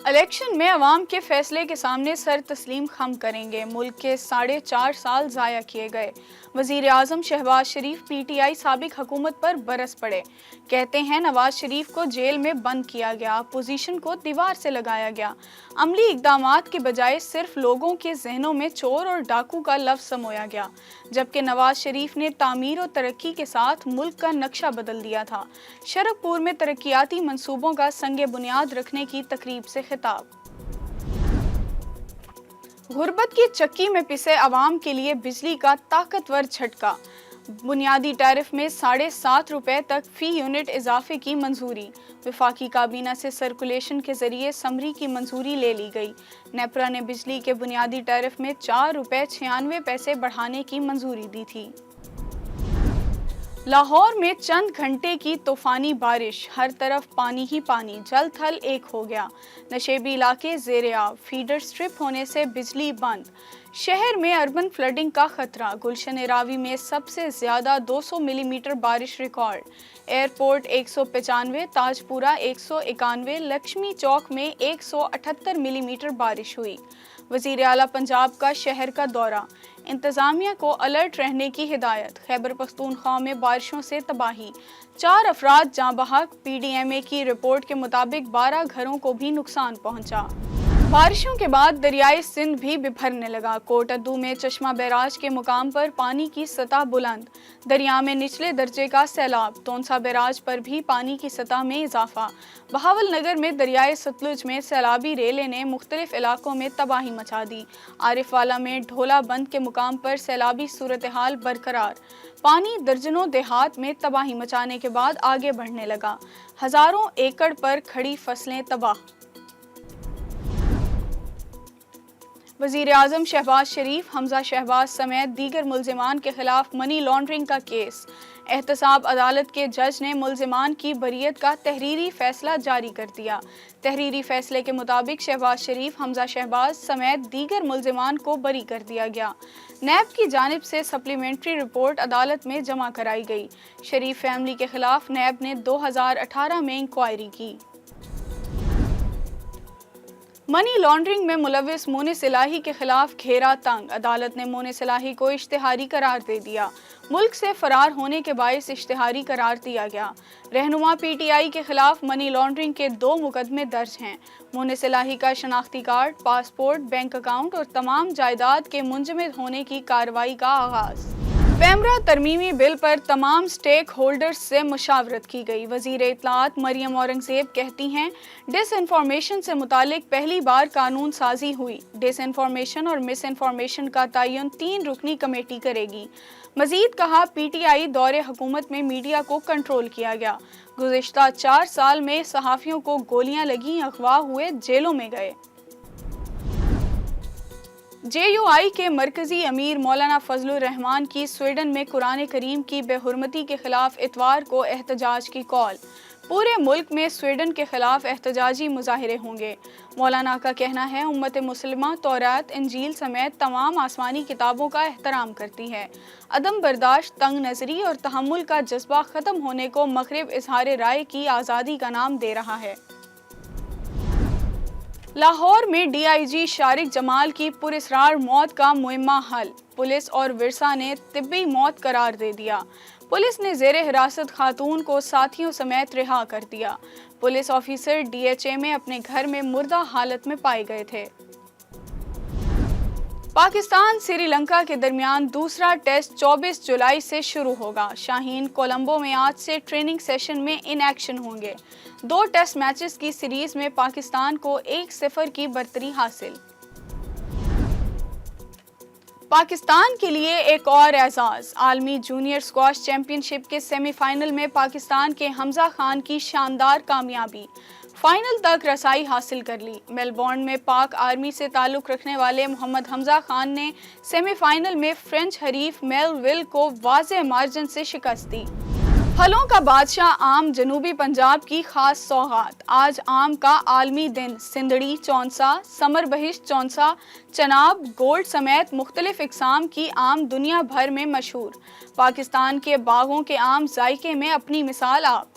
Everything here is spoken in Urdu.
الیکشن میں عوام کے فیصلے کے سامنے سر تسلیم خم کریں گے، ملک کے 4.5 سال ضائع کیے گئے۔ وزیر اعظم شہباز شریف پی ٹی آئی سابق حکومت پر برس پڑے، کہتے ہیں نواز شریف کو جیل میں بند کیا گیا، اپوزیشن کو دیوار سے لگایا گیا، عملی اقدامات کے بجائے صرف لوگوں کے ذہنوں میں چور اور ڈاکو کا لفظ سمویا گیا، جبکہ نواز شریف نے تعمیر و ترقی کے ساتھ ملک کا نقشہ بدل دیا تھا۔ شرک پور میں ترقیاتی منصوبوں کا سنگ بنیاد رکھنے کی تقریب سے خطاب۔ غربت کی چکی میں پسے عوام کے لیے بجلی کا طاقتور جھٹکا، بنیادی ٹیرف میں 7.5 روپے تک فی یونٹ اضافے کی منظوری، وفاقی کابینہ سے سرکولیشن کے ذریعے سمری کی منظوری لے لی گئی۔ نیپرا نے بجلی کے بنیادی ٹیرف میں 4 روپے 96 پیسے بڑھانے کی منظوری دی تھی۔ لاہور میں چند گھنٹے کی طوفانی بارش، ہر طرف پانی ہی پانی، جل تھل ایک ہو گیا، نشیبی علاقے زیر آب، فیڈر سٹرپ ہونے سے بجلی بند۔ شہر میں اربن فلڈنگ کا خطرہ، گلشن راوی میں سب سے زیادہ 200 ملی میٹر بارش ریکارڈ، ایئرپورٹ 195، تاج پورہ 191، لکشمی چوک میں 178 ملی میٹر بارش ہوئی۔ وزیر اعلیٰ پنجاب کا شہر کا دورہ، انتظامیہ کو الرٹ رہنے کی ہدایت۔ خیبر پختونخوا میں بارشوں سے تباہی، 4 افراد جاں بحق، پی ڈی ایم اے کی رپورٹ کے مطابق 12 گھروں کو بھی نقصان پہنچا۔ بارشوں کے بعد دریائے سندھ بھی بھرنے لگا، کوٹ ادو میں چشمہ بیراج کے مقام پر پانی کی سطح بلند، دریا میں نچلے درجے کا سیلاب، تونسا بیراج پر بھی پانی کی سطح میں اضافہ۔ بہاول نگر میں دریائے ستلج میں سیلابی ریلے نے مختلف علاقوں میں تباہی مچا دی، عارف والا میں ڈھولا بند کے مقام پر سیلابی صورتحال برقرار، پانی درجنوں دیہات میں تباہی مچانے کے بعد آگے بڑھنے لگا، ہزاروں ایکڑ پر کھڑی فصلیں تباہ۔ وزیر اعظم شہباز شریف، حمزہ شہباز سمیت دیگر ملزمان کے خلاف منی لانڈرنگ کا کیس، احتساب عدالت کے جج نے ملزمان کی بریت کا تحریری فیصلہ جاری کر دیا۔ تحریری فیصلے کے مطابق شہباز شریف، حمزہ شہباز سمیت دیگر ملزمان کو بری کر دیا گیا۔ نیب کی جانب سے سپلیمنٹری رپورٹ عدالت میں جمع کرائی گئی۔ شریف فیملی کے خلاف نیب نے 2018 میں انکوائری کی۔ منی لانڈرنگ میں ملوث مونس الہی کے خلاف گھیرا تنگ، عدالت نے مونس الہی کو اشتہاری قرار دے دیا، ملک سے فرار ہونے کے باعث اشتہاری قرار دیا گیا۔ رہنما پی ٹی آئی کے خلاف منی لانڈرنگ کے 2 مقدمے درج ہیں۔ مونس الہی کا شناختی کارڈ، پاسپورٹ، بینک اکاؤنٹ اور تمام جائیداد کے منجمد ہونے کی کارروائی کا آغاز۔ پیمرا ترمیمی بل پر تمام سٹیک ہولڈرز سے مشاورت کی گئی۔ وزیر اطلاعات مریم اورنگزیب کہتی ہیں، ڈس انفارمیشن سے متعلق پہلی بار قانون سازی ہوئی، ڈس انفارمیشن اور مس انفارمیشن کا تعین 3 رکنی کمیٹی کرے گی۔ مزید کہا، پی ٹی آئی دور حکومت میں میڈیا کو کنٹرول کیا گیا، گزشتہ 4 سال میں صحافیوں کو گولیاں لگیں، اغوا ہوئے، جیلوں میں گئے۔ جے یو آئی کے مرکزی امیر مولانا فضل الرحمان کی سویڈن میں قرآن کریم کی بے حرمتی کے خلاف اتوار کو احتجاج کی کال، پورے ملک میں سویڈن کے خلاف احتجاجی مظاہرے ہوں گے۔ مولانا کا کہنا ہے، امت مسلمہ تورات، انجیل سمیت تمام آسمانی کتابوں کا احترام کرتی ہے، عدم برداشت، تنگ نظری اور تحمل کا جذبہ ختم ہونے کو مغرب اظہار رائے کی آزادی کا نام دے رہا ہے۔ لاہور میں ڈی آئی جی شارق جمال کی پراسرار موت کا معمہ حل، پولیس اور ورثا نے طبی موت قرار دے دیا۔ پولیس نے زیر حراست خاتون کو ساتھیوں سمیت رہا کر دیا۔ Police officer D H A میں اپنے گھر میں مردہ حالت میں پائے گئے تھے۔ پاکستان سری لنکا کے درمیان دوسرا ٹیسٹ 24 جولائی سے شروع ہوگا۔ شاہین کولمبو میں آج سے ٹریننگ سیشن میں ان ایکشن ہوں گے۔ 2 ٹیسٹ میچز کی سیریز میں پاکستان کو 1-0 کی برتری حاصل۔ پاکستان کے لیے ایک اور اعزاز، عالمی جونیئر اسکواش چیمپئن شپ کے سیمی فائنل میں پاکستان کے حمزہ خان کی شاندار کامیابی، فائنل تک رسائی حاصل کر لی۔ میلبورن میں پاک آرمی سے تعلق رکھنے والے محمد حمزہ خان نے سیمی فائنل میں فرینچ حریف میل ول کو واضح مارجن سے شکست دی۔ پھلوں کا بادشاہ آم، جنوبی پنجاب کی خاص سوغات۔ آج آم کا عالمی دن، سندھڑی، چونسا، سمر بہشت چونسا، چناب، گولڈ سمیت مختلف اقسام کی آم دنیا بھر میں مشہور۔ پاکستان کے باغوں کے آم ذائقے میں اپنی مثال آپ۔